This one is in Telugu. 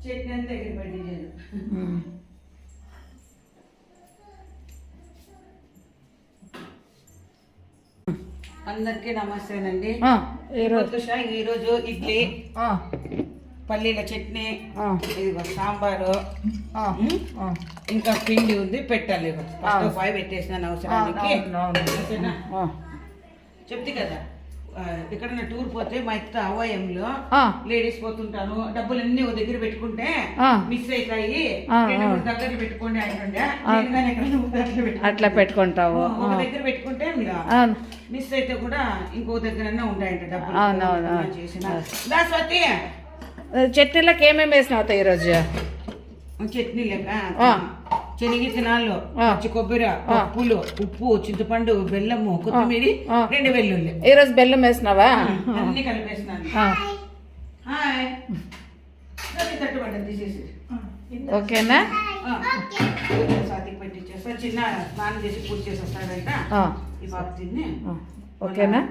చట్నీ అంతా దగ్గర పెట్టించాను. అందరికీ నమస్తేనండి. ఈరోజు ఇడ్లీ, పల్లీల చట్నీ, ఇదిగో సాంబారు, ఇంకా పిండి ఉంది పెట్టాలి. ఫైవ్ పెట్టేసినాను అవసరానికి. చెప్తే కదా ఎక్కడన్నా టూర్ పోతే మా ఇత్త అవయంలో లేడీస్ పోతుంటాను, డబ్బులు అన్ని ఒక దగ్గర పెట్టుకుంటే మిస్ అవుతాయి, దగ్గర పెట్టుకోండి అంటుండే. అట్లా పెట్టుకుంటావు. ఒక దగ్గర పెట్టుకుంటే మిస్ అయితే కూడా ఇంకో దగ్గర ఉంటాయంట డబ్బులు. చేసిన దాస్వతి చట్నీలకు ఏమేమి వేసినావు ఈరోజు? చట్నీ లెక్క శనగిత్తనాలు, పచ్చి కొబ్బరి, పప్పులు, ఉప్పు, చింతపండు, బెల్లము, కొత్తిమీర, 2 వెల్లుల్లి. ఈ రోజు బెల్లం వేసినావా? అన్ని కలిపేసినాను. తట్టుబడ్డ తీసేసి ఓకేనా? సాతికి పెట్టించేస్తా. చిన్న స్నానం చేసి పూజ చేసి వస్తాడంట ఈ బాబు తిని. ఓకేనా?